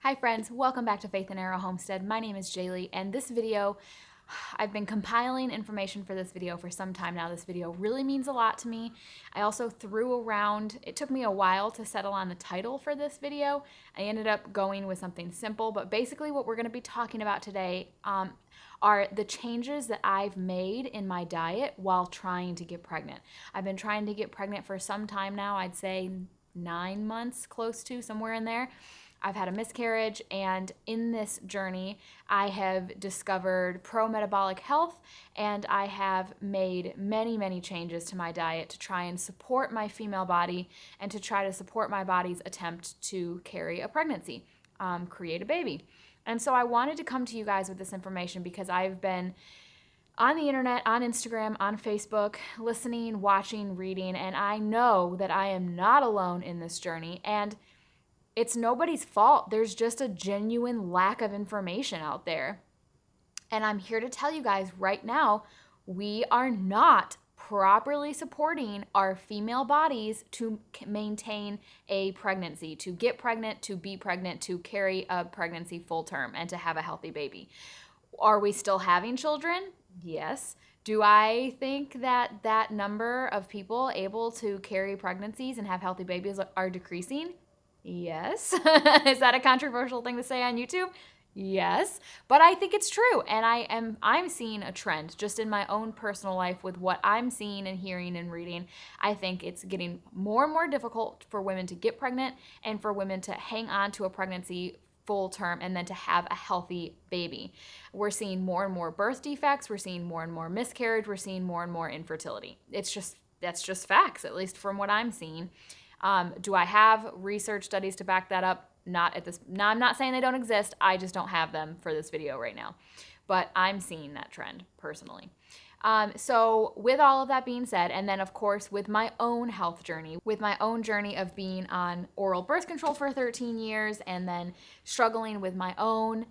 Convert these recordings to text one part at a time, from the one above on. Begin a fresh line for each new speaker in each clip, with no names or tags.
Hi friends, welcome back to Faith and Arrow Homestead. My name is Jaylee, and this video, I've been compiling information for this video for some time now. This video really means a lot to me. I also threw around, it took me a while to settle on the title for this video. I ended up going with something simple, but basically what we're going to be talking about today are the changes that I've made in my diet while trying to get pregnant. I've been trying to get pregnant for some time now, I'd say 9 months, close to, somewhere in there. I've had a miscarriage, and in this journey, I have discovered pro-metabolic health, and I have made many, many changes to my diet to try and support my female body and to try to support my body's attempt to carry a pregnancy, create a baby. And so I wanted to come to you guys with this information because I've been on the internet, on Instagram, on Facebook, listening, watching, reading, and I know that I am not alone in this journey, and it's nobody's fault. There's just a genuine lack of information out there. And I'm here to tell you guys right now, we are not properly supporting our female bodies to maintain a pregnancy, to get pregnant, to be pregnant, to carry a pregnancy full term, and to have a healthy baby. Are we still having children? Yes. Do I think that that number of people able to carry pregnancies and have healthy babies are decreasing? Yes. Is that a controversial thing to say on YouTube? Yes. But I think it's true. And I'm seeing a trend just in my own personal life with what I'm seeing and hearing and reading. I think it's getting more and more difficult for women to get pregnant and for women to hang on to a pregnancy full term and then to have a healthy baby. We're seeing more and more birth defects. We're seeing more and more miscarriage. We're seeing more and more infertility. That's just facts, at least from what I'm seeing. Do I have research studies to back that up? Not at this. No, I'm not saying they don't exist. I just don't have them for this video right now. But I'm seeing that trend personally. So with all of that being said, and then of course with my own health journey, with my own journey of being on oral birth control for 13 years and then struggling with my own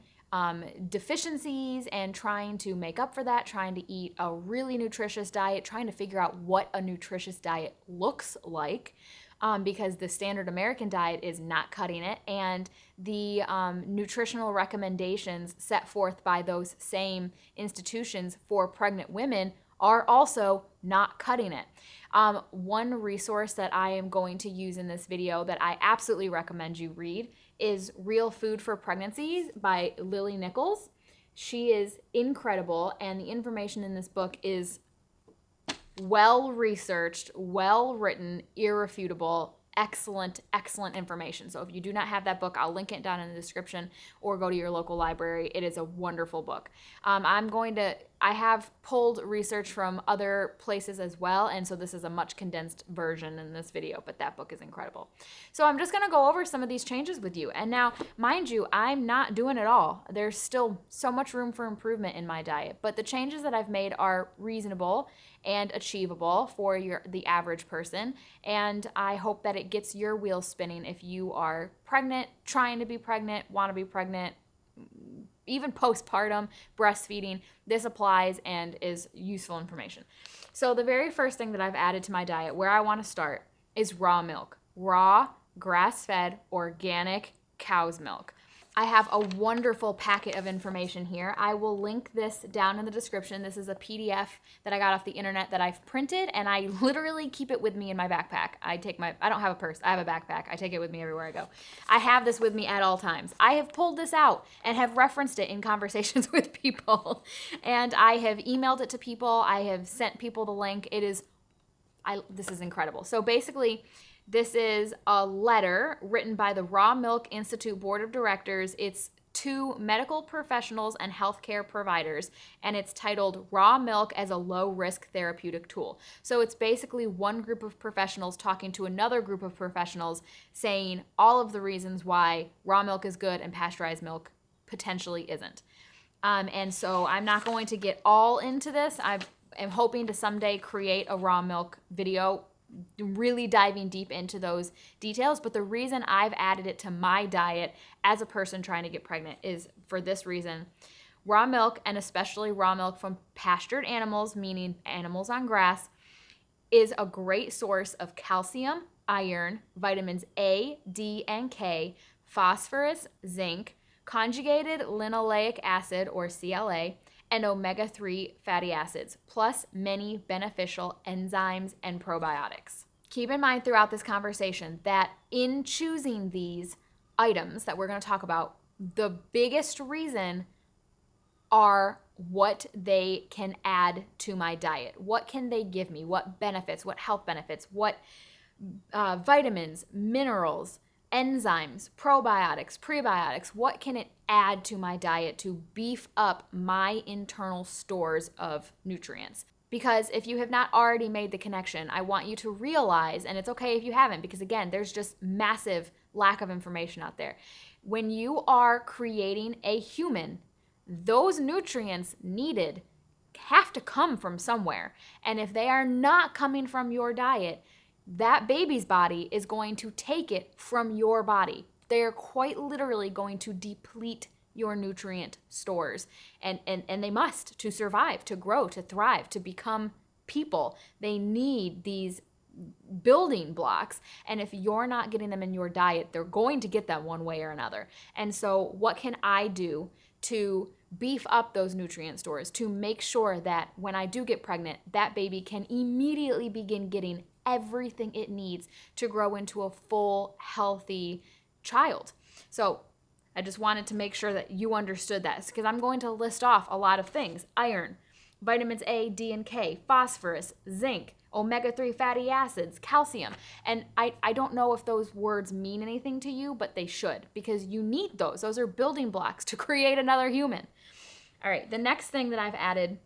deficiencies and trying to make up for that, trying to eat a really nutritious diet, trying to figure out what a nutritious diet looks like. Because the standard American diet is not cutting it, and the nutritional recommendations set forth by those same institutions for pregnant women are also not cutting it. One resource that I am going to use in this video that I absolutely recommend you read is Real Food for Pregnancies by Lily Nichols. She is incredible, and the information in this book is well-researched, well-written, irrefutable, excellent, excellent information. So if you do not have that book, I'll link it down in the description or go to your local library. It is a wonderful book. I have pulled research from other places as well, and so this is a much condensed version in this video, but that book is incredible. So I'm just gonna go over some of these changes with you. And now, mind you, I'm not doing it all. There's still so much room for improvement in my diet, but the changes that I've made are reasonable and achievable for the average person, and I hope that it gets your wheels spinning if you are pregnant, trying to be pregnant, want to be pregnant, even postpartum, breastfeeding. This applies and is useful information. So the very first thing that I've added to my diet, where I want to start, is raw milk. Raw, grass-fed, organic cow's milk. I have a wonderful packet of information here. I will link this down in the description. This is a PDF that I got off the internet that I've printed, and I literally keep it with me in my backpack. I don't have a purse, I have a backpack. I take it with me everywhere I go. I have this with me at all times. I have pulled this out and have referenced it in conversations with people, and I have emailed it to people. I have sent people the link. This is incredible. So basically, this is a letter written by the Raw Milk Institute Board of Directors. It's to medical professionals and healthcare providers, and it's titled Raw Milk as a Low-Risk Therapeutic Tool. So it's basically one group of professionals talking to another group of professionals saying all of the reasons why raw milk is good and pasteurized milk potentially isn't. And so I'm not going to get all into this. I am hoping to someday create a raw milk video really diving deep into those details, but the reason I've added it to my diet as a person trying to get pregnant is for this reason. Raw milk, and especially raw milk from pastured animals, meaning animals on grass, is a great source of calcium, iron, vitamins A, D, and K, phosphorus, zinc, conjugated linoleic acid or CLA, and omega-3 fatty acids, plus many beneficial enzymes and probiotics. Keep in mind throughout this conversation that in choosing these items that we're going to talk about, the biggest reason are what they can add to my diet. What can they give me? What benefits? What health benefits? What vitamins, minerals, enzymes, probiotics, prebiotics, what can it add to my diet to beef up my internal stores of nutrients? Because if you have not already made the connection, I want you to realize, and it's okay if you haven't, because again, there's just massive lack of information out there. When you are creating a human, those nutrients needed have to come from somewhere. And if they are not coming from your diet, that baby's body is going to take it from your body. They are quite literally going to deplete your nutrient stores. And they must, to survive, to grow, to thrive, to become people. They need these building blocks. And if you're not getting them in your diet, they're going to get them one way or another. And so what can I do to beef up those nutrient stores to make sure that when I do get pregnant, that baby can immediately begin getting everything it needs to grow into a full, healthy child? So I just wanted to make sure that you understood that, because I'm going to list off a lot of things: iron, vitamins A, D, and K, phosphorus, zinc, omega-3 fatty acids, calcium. And I don't know if those words mean anything to you, but they should, because you need those. Those are building blocks to create another human. All right, the next thing that I've added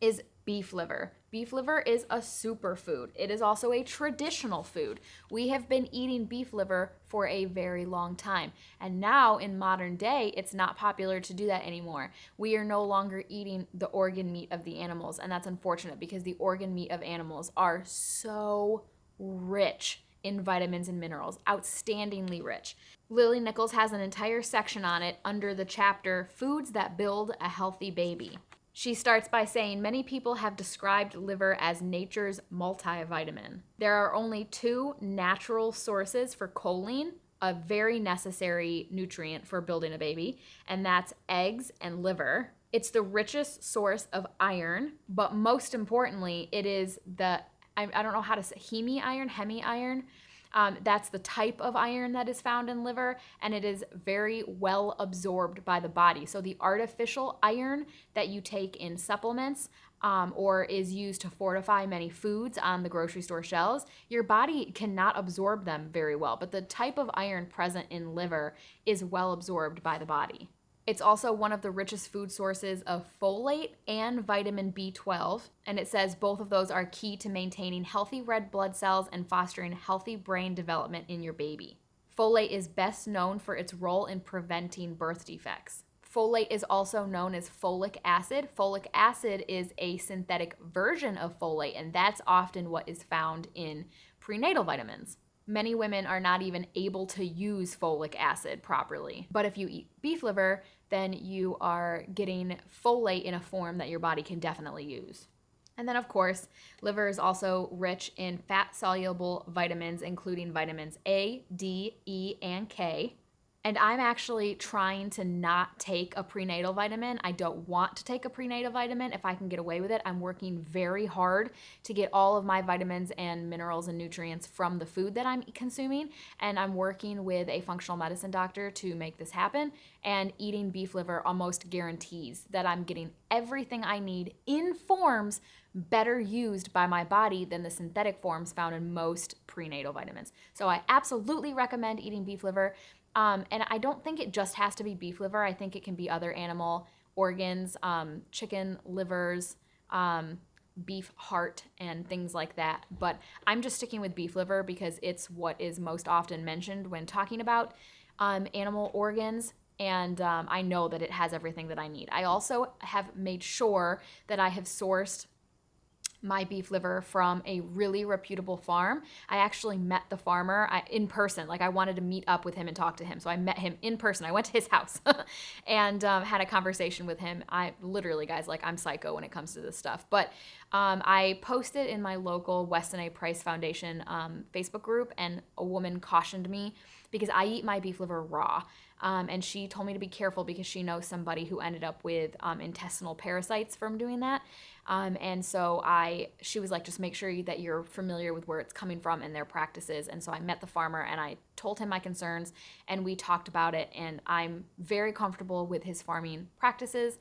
is beef liver. Beef liver is a superfood. It is also a traditional food. We have been eating beef liver for a very long time. And now in modern day, it's not popular to do that anymore. We are no longer eating the organ meat of the animals. And that's unfortunate, because the organ meat of animals are so rich in vitamins and minerals, outstandingly rich. Lily Nichols has an entire section on it under the chapter Foods That Build a Healthy Baby. She starts by saying many people have described liver as nature's multivitamin. There are only two natural sources for choline, a very necessary nutrient for building a baby, and that's eggs and liver. It's the richest source of iron, but most importantly, it is I don't know how to say, hemi-iron. That's the type of iron that is found in liver, and it is very well absorbed by the body. So the artificial iron that you take in supplements or is used to fortify many foods on the grocery store shelves, your body cannot absorb them very well. But the type of iron present in liver is well absorbed by the body. It's also one of the richest food sources of folate and vitamin B12, and it says both of those are key to maintaining healthy red blood cells and fostering healthy brain development in your baby. Folate is best known for its role in preventing birth defects. Folate is also known as folic acid. Folic acid is a synthetic version of folate, and that's often what is found in prenatal vitamins. Many women are not even able to use folic acid properly. But if you eat beef liver, then you are getting folate in a form that your body can definitely use. And then, of course, liver is also rich in fat-soluble vitamins, including vitamins A, D, E, and K. And I'm actually trying to not take a prenatal vitamin. I don't want to take a prenatal vitamin if I can get away with it. I'm working very hard to get all of my vitamins and minerals and nutrients from the food that I'm consuming. And I'm working with a functional medicine doctor to make this happen. And eating beef liver almost guarantees that I'm getting everything I need in forms better used by my body than the synthetic forms found in most prenatal vitamins. So I absolutely recommend eating beef liver. And I don't think it just has to be beef liver. I think it can be other animal organs, chicken livers, beef heart, and things like that. But I'm just sticking with beef liver because it's what is most often mentioned when talking about animal organs. And I know that it has everything that I need. I also have made sure that I have sourced my beef liver from a really reputable farm. I actually met the farmer in person. Like, I wanted to meet up with him and talk to him. So I met him in person. I went to his house and had a conversation with him. I literally, guys, like, I'm psycho when it comes to this stuff. But I posted in my local Weston A. Price Foundation Facebook group, and a woman cautioned me because I eat my beef liver raw. And she told me to be careful because she knows somebody who ended up with intestinal parasites from doing that. And so she was like, just make sure that you're familiar with where it's coming from and their practices. And so I met the farmer and I told him my concerns and we talked about it. And I'm very comfortable with his farming practices.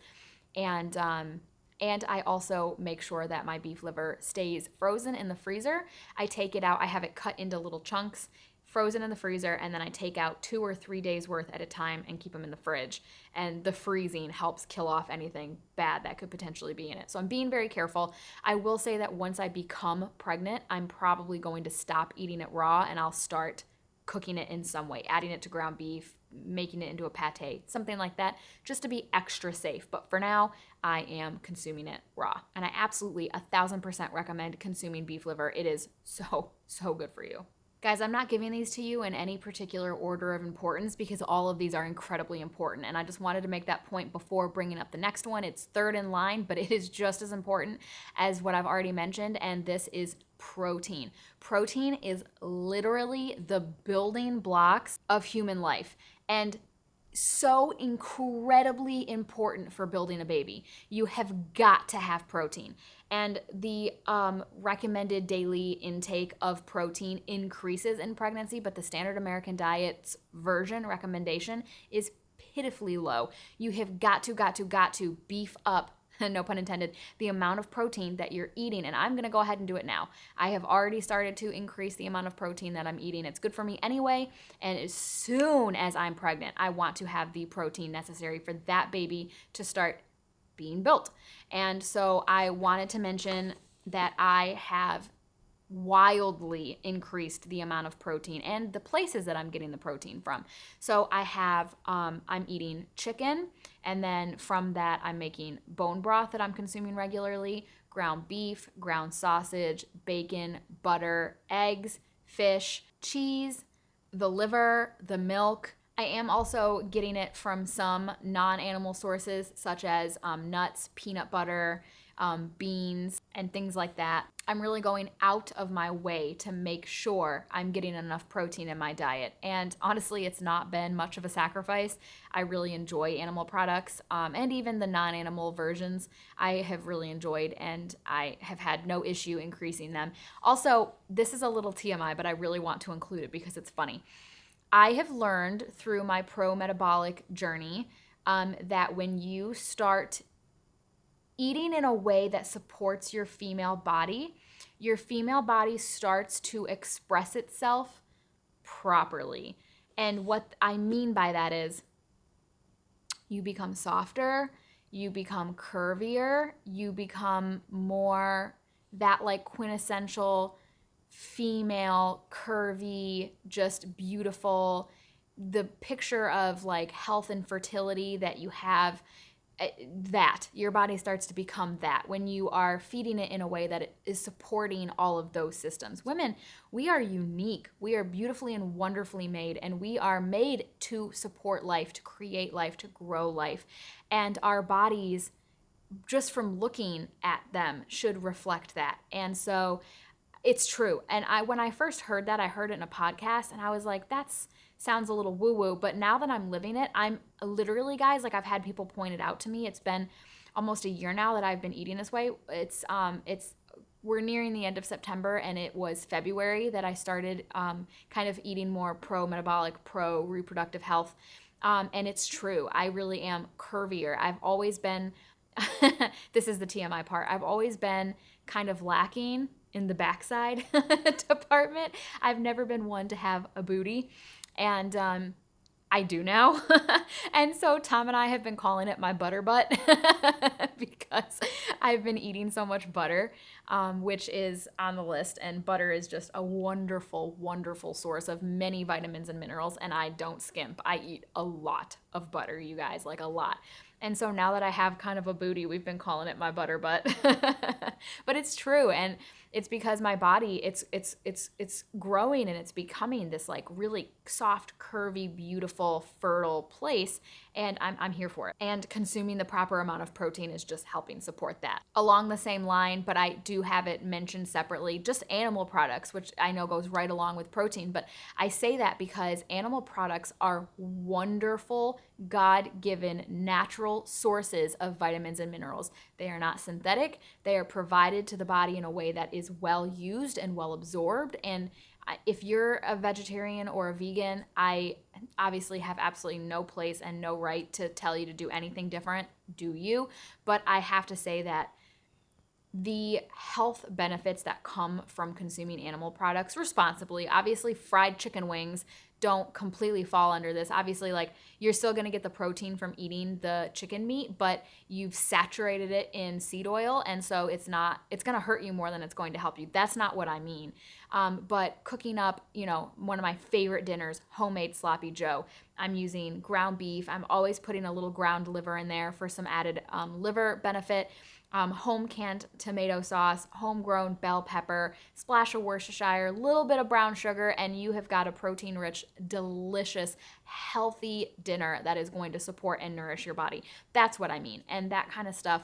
And I also make sure that my beef liver stays frozen in the freezer. I take it out, I have it cut into little chunks, frozen in the freezer, and then I take out 2 or 3 days worth at a time and keep them in the fridge. And the freezing helps kill off anything bad that could potentially be in it. So I'm being very careful. I will say that once I become pregnant, I'm probably going to stop eating it raw and I'll start cooking it in some way, adding it to ground beef, making it into a pate, something like that, just to be extra safe. But for now, I am consuming it raw. And I absolutely 1000% recommend consuming beef liver. It is so, so good for you. Guys, I'm not giving these to you in any particular order of importance because all of these are incredibly important. And I just wanted to make that point before bringing up the next one. It's third in line, but it is just as important as what I've already mentioned. And this is protein. Protein is literally the building blocks of human life. And so incredibly important for building a baby. You have got to have protein. And the recommended daily intake of protein increases in pregnancy, but the standard American diet's version recommendation is pitifully low. You have got to beef up, no pun intended, the amount of protein that you're eating. And I'm going to go ahead and do it now. I have already started to increase the amount of protein that I'm eating. It's good for me anyway. And as soon as I'm pregnant, I want to have the protein necessary for that baby to start being built. And so I wanted to mention that I have wildly increased the amount of protein and the places that I'm getting the protein from. So I have, I'm eating chicken, and then from that I'm making bone broth that I'm consuming regularly, ground beef, ground sausage, bacon, butter, eggs, fish, cheese, the liver, the milk. I am also getting it from some non-animal sources such as nuts, peanut butter, beans, and things like that. I'm really going out of my way to make sure I'm getting enough protein in my diet. And honestly, it's not been much of a sacrifice. I really enjoy animal products, and even the non-animal versions I have really enjoyed, and I have had no issue increasing them. Also, this is a little TMI, but I really want to include it because it's funny. I have learned through my pro-metabolic journey that when you start eating in a way that supports your female body starts to express itself properly. And what I mean by that is you become softer, you become curvier, you become more that like quintessential female, curvy, just beautiful, the picture of like health and fertility that you have, that your body starts to become that when you are feeding it in a way that it is supporting all of those systems. Women, we are unique. We are beautifully and wonderfully made, and we are made to support life, to create life, to grow life. And our bodies, just from looking at them, should reflect that. And so it's true. And when I first heard that, I heard it in a podcast and I was like, that sounds a little woo-woo. But now that I'm living it, I'm literally, guys, like I've had people point it out to me. It's been almost a year now that I've been eating this way. We're nearing the end of September, and it was February that I started kind of eating more pro-metabolic, pro-reproductive health. And it's true. I really am curvier. I've always been, this is the TMI part, I've always been kind of lacking in the backside department. I've never been one to have a booty, and I do now. And so Tom and I have been calling it my butter butt because I've been eating so much butter, which is on the list. And butter is just a wonderful, wonderful source of many vitamins and minerals. And I don't skimp. I eat a lot of butter, you guys, like a lot. And so now that I have kind of a booty, we've been calling it my butter butt. But it's true, and it's because my body, it's growing and it's becoming this like really soft, curvy, beautiful, fertile place, and I'm here for it. And consuming the proper amount of protein is just helping support that. Along the same line, but I do have it mentioned separately, just animal products, which I know goes right along with protein, but I say that because animal products are wonderful, God-given, natural sources of vitamins and minerals. They are not synthetic. They are provided to the body in a way that is well used and well absorbed. And if you're a vegetarian or a vegan, I obviously have absolutely no place and no right to tell you to do anything different. Do you? But I have to say that the health benefits that come from consuming animal products responsibly, obviously fried chicken wings don't completely fall under this. Obviously, like, you're still going to get the protein from eating the chicken meat, but you've saturated it in seed oil, and so it's going to hurt you more than it's going to help you. That's not what I mean. But cooking up, one of my favorite dinners, homemade sloppy joe. I'm using ground beef. I'm always putting a little ground liver in there for some added liver benefit. Home canned tomato sauce, homegrown bell pepper, splash of Worcestershire, little bit of brown sugar, and you have got a protein rich, delicious, healthy dinner that is going to support and nourish your body. That's what I mean. And that kind of stuff,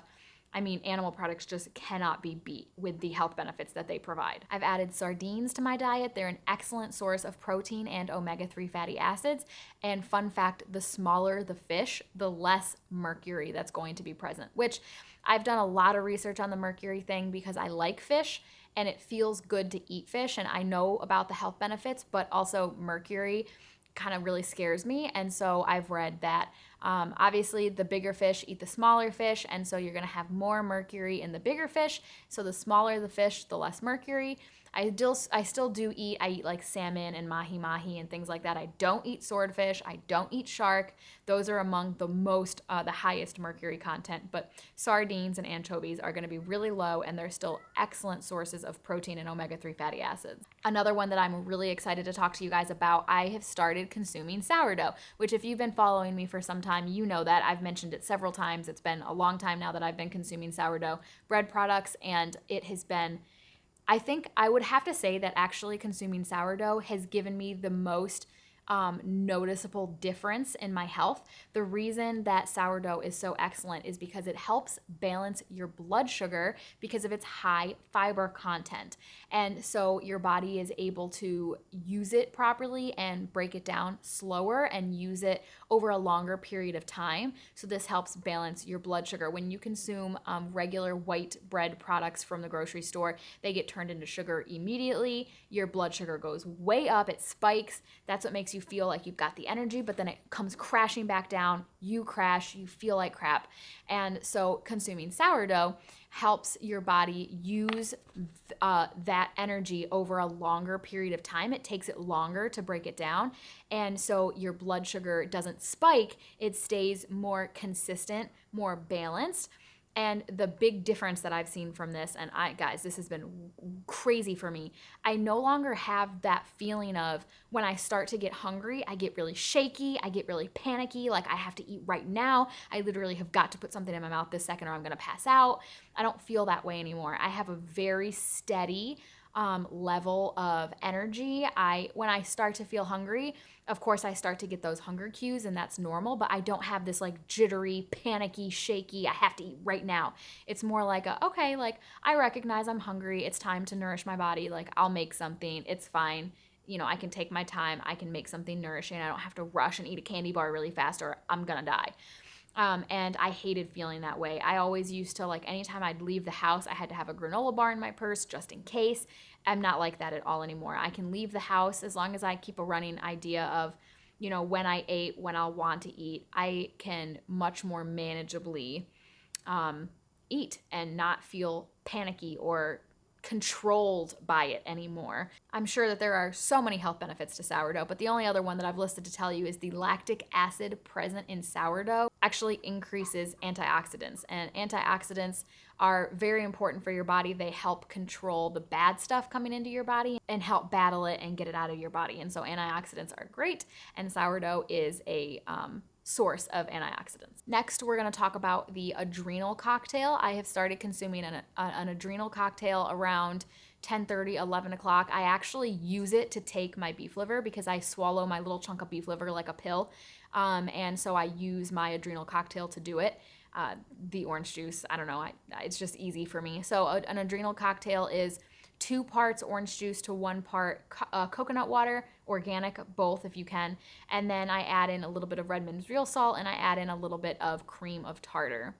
I mean, animal products just cannot be beat with the health benefits that they provide. I've added sardines to my diet. They're an excellent source of protein and omega-3 fatty acids. And fun fact, the smaller the fish, the less mercury that's going to be present, which I've done a lot of research on the mercury thing because I like fish and it feels good to eat fish, and I know about the health benefits, but also mercury kind of really scares me. And so I've read that obviously the bigger fish eat the smaller fish, and so you're going to have more mercury in the bigger fish. So the smaller the fish, the less mercury. I still do eat. I eat like salmon and mahi-mahi and things like that. I don't eat swordfish. I don't eat shark. Those are among the highest mercury content. But sardines and anchovies are going to be really low, and they're still excellent sources of protein and omega-3 fatty acids. Another one that I'm really excited to talk to you guys about, I have started consuming sourdough, which if you've been following me for some time, you know that. I've mentioned it several times. It's been a long time now that I've been consuming sourdough bread products, and it has been, I think I would have to say that actually consuming sourdough has given me the most noticeable difference in my health. The reason that sourdough is so excellent is because it helps balance your blood sugar because of its high fiber content. And so your body is able to use it properly and break it down slower and use it over a longer period of time. So this helps balance your blood sugar. When you consume regular white bread products from the grocery store, they get turned into sugar immediately. Your blood sugar goes way up, it spikes. That's what makes you feel like you've got the energy, but then it comes crashing back down. You crash, you feel like crap. And so consuming sourdough helps your body use that energy over a longer period of time. It takes it longer to break it down. And so your blood sugar doesn't spike, it stays more consistent, more balanced. And the big difference that I've seen from this, and guys, this has been crazy for me. I no longer have that feeling of when I start to get hungry, I get really shaky, I get really panicky, like I have to eat right now. I literally have got to put something in my mouth this second or I'm gonna pass out. I don't feel that way anymore. I have a very steady level of energy. When I start to feel hungry, of course I start to get those hunger cues, and that's normal, but I don't have this like jittery, panicky, shaky, I have to eat right now. It's more like okay, like I recognize I'm hungry. It's time to nourish my body. Like I'll make something. It's fine. I can take my time. I can make something nourishing. I don't have to rush and eat a candy bar really fast or I'm gonna die. And I hated feeling that way. I always used to, like, anytime I'd leave the house, I had to have a granola bar in my purse just in case. I'm not like that at all anymore. I can leave the house as long as I keep a running idea of, when I ate, when I'll want to eat. I can much more manageably eat and not feel panicky or controlled by it anymore. I'm sure that there are so many health benefits to sourdough, but the only other one that I've listed to tell you is the lactic acid present in sourdough actually increases antioxidants, and antioxidants are very important for your body. They help control the bad stuff coming into your body and help battle it and get it out of your body. And so antioxidants are great, and sourdough is a source of antioxidants. Next, we're going to talk about the adrenal cocktail. I have started consuming an adrenal cocktail around 10:30, 11 o'clock. I actually use it to take my beef liver because I swallow my little chunk of beef liver like a pill. And so I use my adrenal cocktail to do it. The orange juice, I don't know, it's just easy for me. So an adrenal cocktail is 2 parts orange juice to 1 part coconut water, organic, both if you can. And then I add in a little bit of Redmond's real salt, and I add in a little bit of cream of tartar.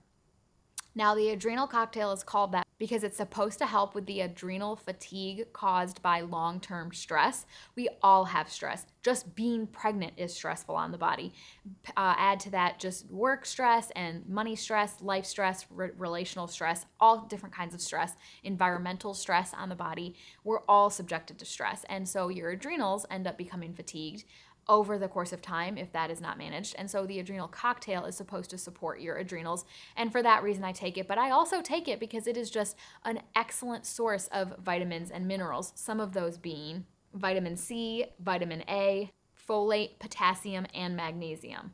Now, the adrenal cocktail is called that because it's supposed to help with the adrenal fatigue caused by long-term stress. We all have stress. Just being pregnant is stressful on the body. Add to that just work stress and money stress, life stress, relational stress, all different kinds of stress, environmental stress on the body. We're all subjected to stress. And so your adrenals end up becoming fatigued over the course of time if that is not managed. And so the adrenal cocktail is supposed to support your adrenals. And for that reason, I take it. But I also take it because it is just an excellent source of vitamins and minerals, some of those being vitamin C, vitamin A, folate, potassium, and magnesium,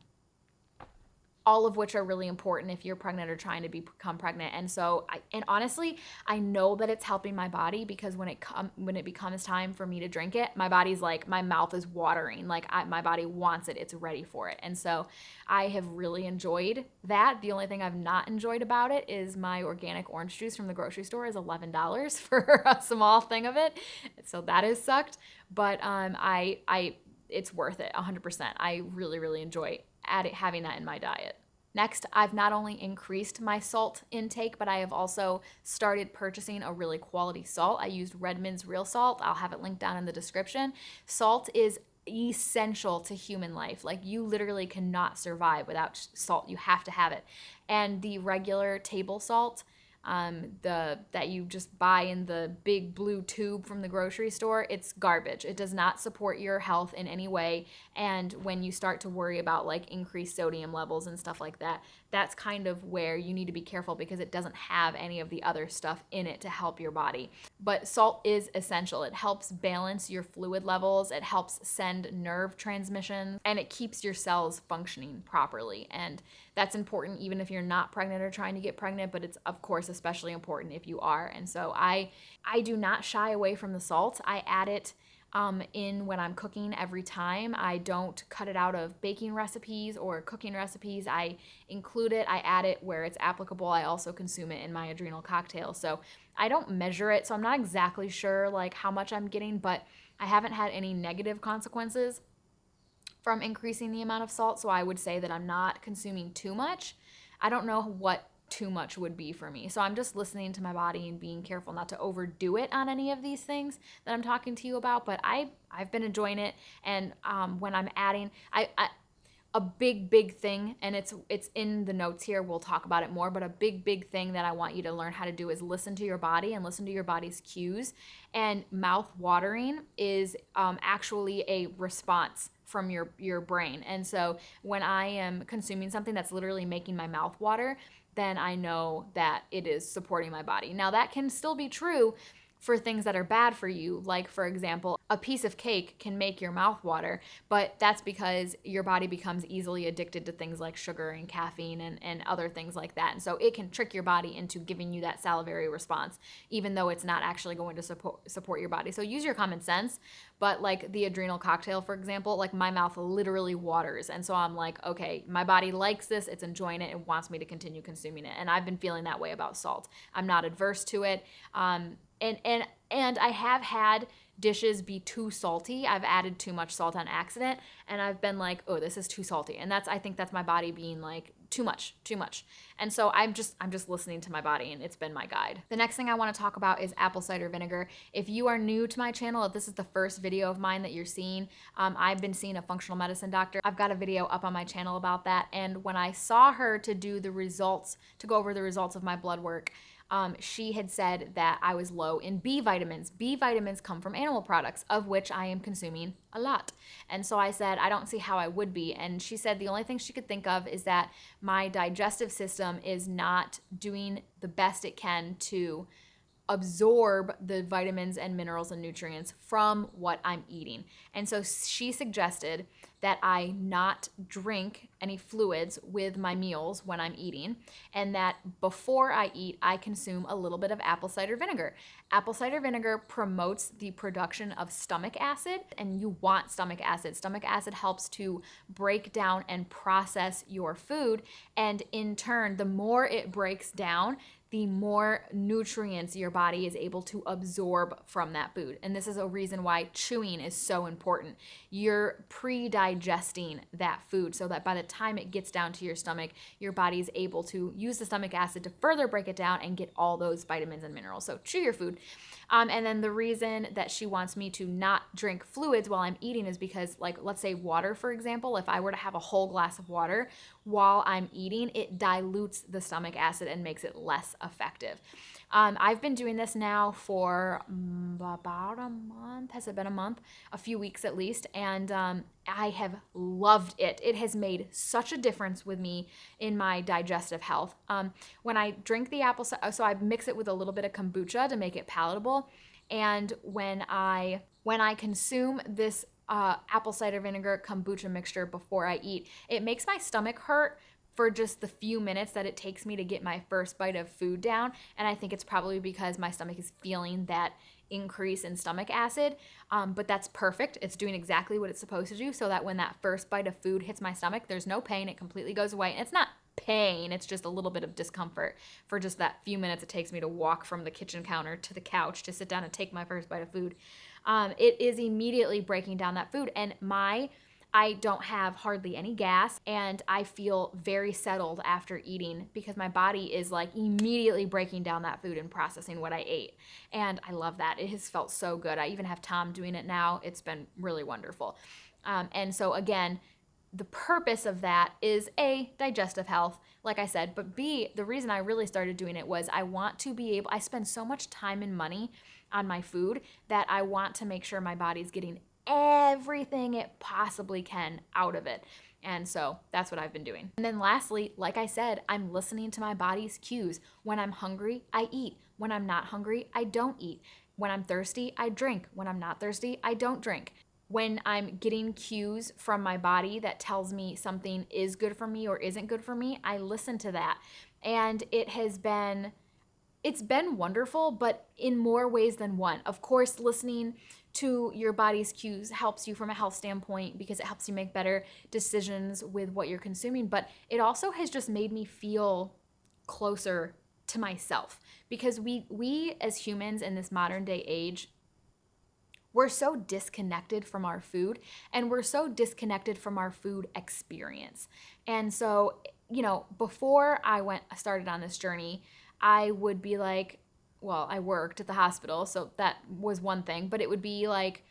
all of which are really important if you're pregnant or trying to become pregnant. And so, honestly, I know that it's helping my body because when it becomes time for me to drink it, my body's like, my mouth is watering. Like my body wants it. It's ready for it. And so I have really enjoyed that. The only thing I've not enjoyed about it is my organic orange juice from the grocery store is $11 for a small thing of it. So that has sucked. But it's worth it 100%. I really, really enjoy having that in my diet. Next, I've not only increased my salt intake, but I have also started purchasing a really quality salt. I used Redmond's real salt. I'll have it linked down in the description. Salt is essential to human life. Like, you literally cannot survive without salt. You have to have it. And the regular table salt, that you just buy in the big blue tube from the grocery store, it's garbage. It does not support your health in any way. And when you start to worry about like increased sodium levels and stuff like that, that's kind of where you need to be careful because it doesn't have any of the other stuff in it to help your body. But salt is essential. It helps balance your fluid levels. It helps send nerve transmissions, and it keeps your cells functioning properly. And that's important even if you're not pregnant or trying to get pregnant, but it's of course especially important if you are. And so I do not shy away from the salt. I add it in when I'm cooking every time. I don't cut it out of baking recipes or cooking recipes. I include it. I add it where it's applicable. I also consume it in my adrenal cocktail. So I don't measure it, so I'm not exactly sure like how much I'm getting, but I haven't had any negative consequences from increasing the amount of salt, so I would say that I'm not consuming too much. I don't know what too much would be for me. So I'm just listening to my body and being careful not to overdo it on any of these things that I'm talking to you about, but I've been enjoying it. And when I'm adding, a big thing, and it's in the notes here, we'll talk about it more, but a big thing that I want you to learn how to do is listen to your body and listen to your body's cues. And mouth watering is actually a response from your brain. And so when I am consuming something that's literally making my mouth water, then I know that it is supporting my body. Now, that can still be true for things that are bad for you. Like, for example, a piece of cake can make your mouth water, but that's because your body becomes easily addicted to things like sugar and caffeine and other things like that. And so it can trick your body into giving you that salivary response, even though it's not actually going to support your body. So use your common sense. But like the adrenal cocktail, for example, like my mouth literally waters. And so I'm like, okay, my body likes this, it's enjoying it, it wants me to continue consuming it. And I've been feeling that way about salt. I'm not adverse to it. And I have had dishes be too salty. I've added too much salt on accident, and I've been like, oh, this is too salty. And I think that's my body being like, too much. And so I'm just listening to my body, and it's been my guide. The next thing I want to talk about is apple cider vinegar. If you are new to my channel, if this is the first video of mine that you're seeing, I've been seeing a functional medicine doctor. I've got a video up on my channel about that. And when I saw her to go over the results of my blood work, she had said that I was low in B vitamins. B vitamins come from animal products, of which I am consuming a lot. And so I said, I don't see how I would be. And she said the only thing she could think of is that my digestive system is not doing the best it can to absorb the vitamins and minerals and nutrients from what I'm eating. And so she suggested that I not drink any fluids with my meals when I'm eating, and that before I eat, I consume a little bit of apple cider vinegar. Apple cider vinegar promotes the production of stomach acid, and you want stomach acid. Stomach acid helps to break down and process your food, and in turn, the more it breaks down, the more nutrients your body is able to absorb from that food. And this is a reason why chewing is so important. You're pre-digesting that food so that by the time it gets down to your stomach, your body is able to use the stomach acid to further break it down and get all those vitamins and minerals. So chew your food. And then the reason that she wants me to not drink fluids while I'm eating is because, like, let's say water, for example, if I were to have a whole glass of water while I'm eating, it dilutes the stomach acid and makes it less effective. I've been doing this now for about a month. Has it been a month? A few weeks at least. And I have loved it. It has made such a difference with me in my digestive health. When I drink the apple cider, so I mix it with a little bit of kombucha to make it palatable. And when I consume this apple cider vinegar kombucha mixture before I eat, it makes my stomach hurt for just the few minutes that it takes me to get my first bite of food down. And I think it's probably because my stomach is feeling that increase in stomach acid. But that's perfect. It's doing exactly what it's supposed to do, so that when that first bite of food hits my stomach, there's no pain. It completely goes away. And it's not pain, it's just a little bit of discomfort for just that few minutes it takes me to walk from the kitchen counter to the couch to sit down and take my first bite of food. It is immediately breaking down that food, and I don't have hardly any gas, and I feel very settled after eating because my body is like immediately breaking down that food and processing what I ate. And I love that. It has felt so good. I even have Tom doing it now. It's been really wonderful. And so again, the purpose of that is A, digestive health, like I said, but B, the reason I really started doing it was I want to be able, I spend so much time and money on my food that I want to make sure my body's getting everything it possibly can out of it. And so that's what I've been doing. And then lastly, like I said, I'm listening to my body's cues. When I'm hungry, I eat. When I'm not hungry, I don't eat. When I'm thirsty, I drink. When I'm not thirsty, I don't drink. When I'm getting cues from my body that tells me something is good for me or isn't good for me, I listen to that. And it's been wonderful, but in more ways than one. Of course, listening to your body's cues helps you from a health standpoint because it helps you make better decisions with what you're consuming, but it also has just made me feel closer to myself, because we as humans in this modern day age, we're so disconnected from our food, and we're so disconnected from our food experience. And so, before I started on this journey, I would be like, well, I worked at the hospital, so that was one thing, but it would be like,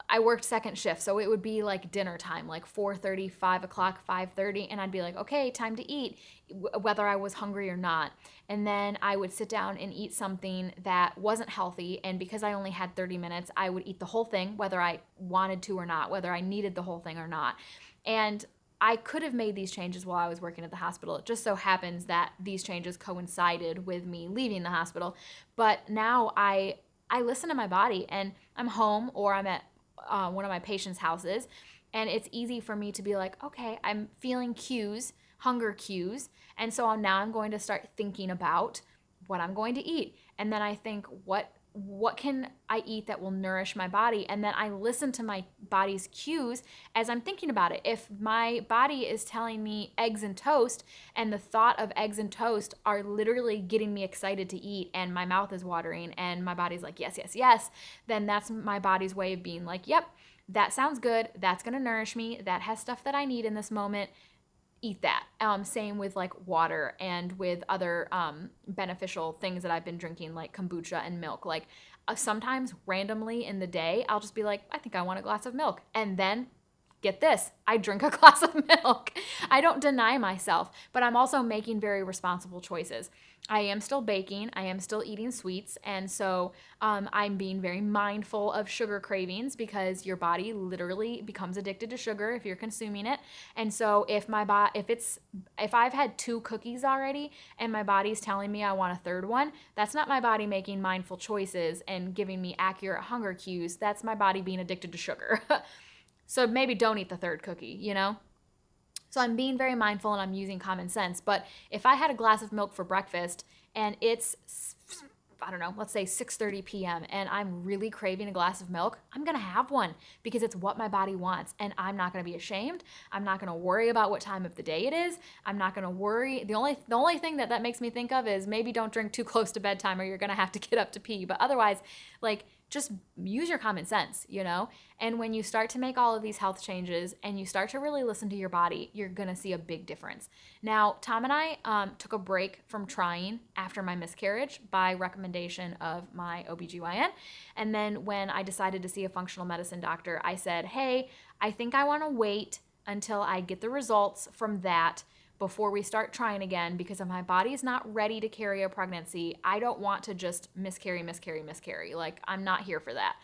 I worked second shift, so it would be like dinner time, like 4:30, 5 o'clock, 5:30, and I'd be like, okay, time to eat, whether I was hungry or not. And then I would sit down and eat something that wasn't healthy, and because I only had 30 minutes, I would eat the whole thing, whether I wanted to or not, whether I needed the whole thing or not. And I could have made these changes while I was working at the hospital. It just so happens that these changes coincided with me leaving the hospital. But now I listen to my body, and I'm home or I'm at one of my patients' houses, and it's easy for me to be like, okay, I'm feeling cues, hunger cues, and so now I'm going to start thinking about what I'm going to eat. And then I think, what can I eat that will nourish my body? And then I listen to my body's cues as I'm thinking about it. If my body is telling me eggs and toast, and the thought of eggs and toast are literally getting me excited to eat, and my mouth is watering and my body's like, yes, yes, yes, then that's my body's way of being like, yep, that sounds good. That's going to nourish me. That has stuff that I need in this moment. Eat that. Same with like water and with other beneficial things that I've been drinking, like kombucha and milk. Like sometimes randomly in the day, I'll just be like, I think I want a glass of milk. And then get this, I drink a glass of milk. I don't deny myself, but I'm also making very responsible choices. I am still baking. I am still eating sweets. And so I'm being very mindful of sugar cravings, because your body literally becomes addicted to sugar if you're consuming it. And so if I've had 2 cookies already and my body's telling me I want a third one, that's not my body making mindful choices and giving me accurate hunger cues. That's my body being addicted to sugar. So maybe don't eat the third cookie, you know? So I'm being very mindful and I'm using common sense. But if I had a glass of milk for breakfast and it's, I don't know, let's say 6:30 p.m. and I'm really craving a glass of milk, I'm going to have one because it's what my body wants and I'm not going to be ashamed. I'm not going to worry about what time of the day it is. I'm not going to worry. The only thing that makes me think of is maybe don't drink too close to bedtime or you're going to have to get up to pee. But otherwise, like, just use your common sense, you know? And when you start to make all of these health changes and you start to really listen to your body, you're gonna see a big difference. Now, Tom and I took a break from trying after my miscarriage by recommendation of my OBGYN. And then when I decided to see a functional medicine doctor, I said, hey, I think I wanna wait until I get the results from that before we start trying again, because if my body's not ready to carry a pregnancy, I don't want to just miscarry. Like, I'm not here for that.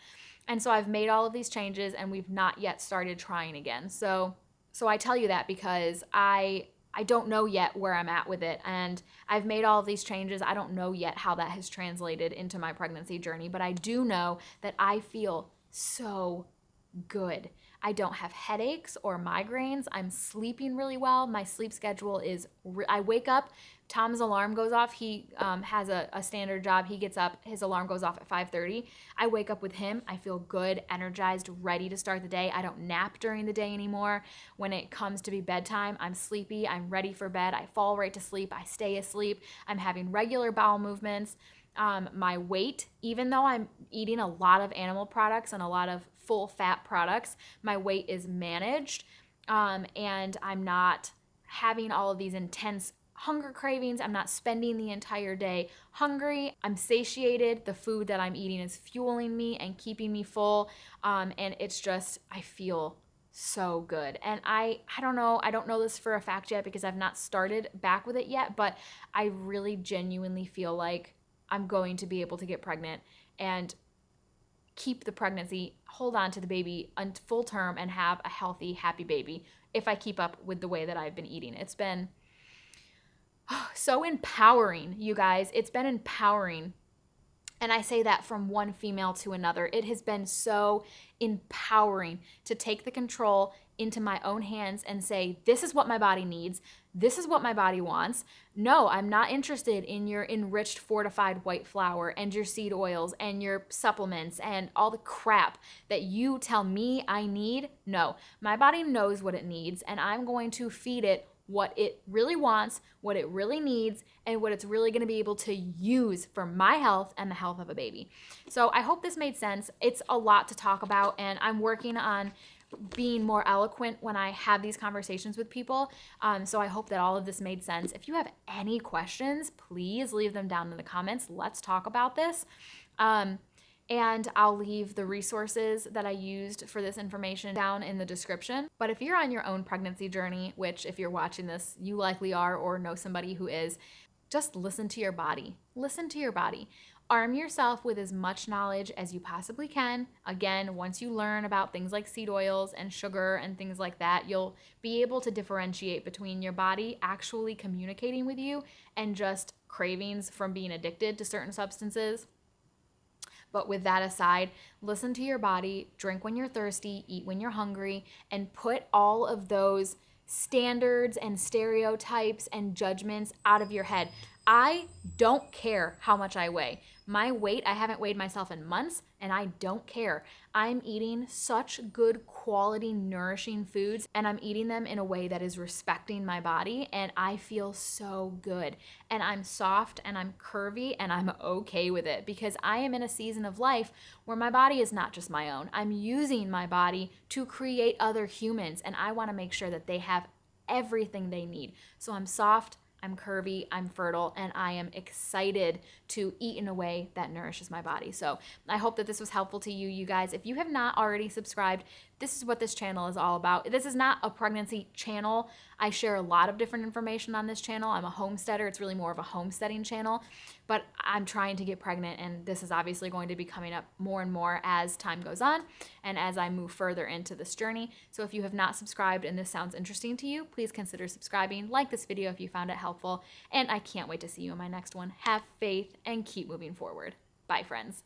And so I've made all of these changes and we've not yet started trying again. So I tell you that because I don't know yet where I'm at with it. And I've made all of these changes. I don't know yet how that has translated into my pregnancy journey, but I do know that I feel so good. I don't have headaches or migraines. I'm sleeping really well. My sleep schedule is, I wake up, Tom's alarm goes off. He has a standard job. He gets up, his alarm goes off at 5:30. I wake up with him. I feel good, energized, ready to start the day. I don't nap during the day anymore. When it comes to be bedtime, I'm sleepy. I'm ready for bed. I fall right to sleep. I stay asleep. I'm having regular bowel movements. My weight, even though I'm eating a lot of animal products and a lot of full fat products, my weight is managed, and I'm not having all of these intense hunger cravings. I'm not spending the entire day hungry. I'm satiated. The food that I'm eating is fueling me and keeping me full, and it's just, I feel so good. And I don't know this for a fact yet because I've not started back with it yet, but I really genuinely feel like I'm going to be able to get pregnant and keep the pregnancy, hold on to the baby full term and have a healthy, happy baby if I keep up with the way that I've been eating. It's been so empowering, you guys. It's been empowering. And I say that from one female to another. It has been so empowering to take the control into my own hands and say, this is what my body needs. This is what my body wants. No, I'm not interested in your enriched fortified white flour and your seed oils and your supplements and all the crap that you tell me I need. No, my body knows what it needs and I'm going to feed it what it really wants, what it really needs, and what it's really going to be able to use for my health and the health of a baby. So I hope this made sense. It's a lot to talk about, and I'm working on being more eloquent when I have these conversations with people. So I hope that all of this made sense. If you have any questions, please leave them down in the comments. Let's talk about this. And I'll leave the resources that I used for this information down in the description. But if you're on your own pregnancy journey, which if you're watching this, you likely are or know somebody who is, just listen to your body. Listen to your body. Arm yourself with as much knowledge as you possibly can. Again, once you learn about things like seed oils and sugar and things like that, you'll be able to differentiate between your body actually communicating with you and just cravings from being addicted to certain substances. But with that aside, listen to your body, drink when you're thirsty, eat when you're hungry, and put all of those standards and stereotypes and judgments out of your head. I don't care how much I weigh. My weight, I haven't weighed myself in months, and I don't care. I'm eating such good quality, nourishing foods, and I'm eating them in a way that is respecting my body, and I feel so good. And I'm soft, and I'm curvy, and I'm okay with it because I am in a season of life where my body is not just my own. I'm using my body to create other humans, and I want to make sure that they have everything they need. So I'm soft, I'm curvy, I'm fertile, and I am excited to eat in a way that nourishes my body. So I hope that this was helpful to you, you guys. If you have not already subscribed, this is what this channel is all about. This is not a pregnancy channel. I share a lot of different information on this channel. I'm a homesteader. It's really more of a homesteading channel, but I'm trying to get pregnant, and this is obviously going to be coming up more and more as time goes on and as I move further into this journey. So if you have not subscribed and this sounds interesting to you, please consider subscribing. Like this video if you found it helpful, and I can't wait to see you in my next one. Have faith and keep moving forward. Bye, friends.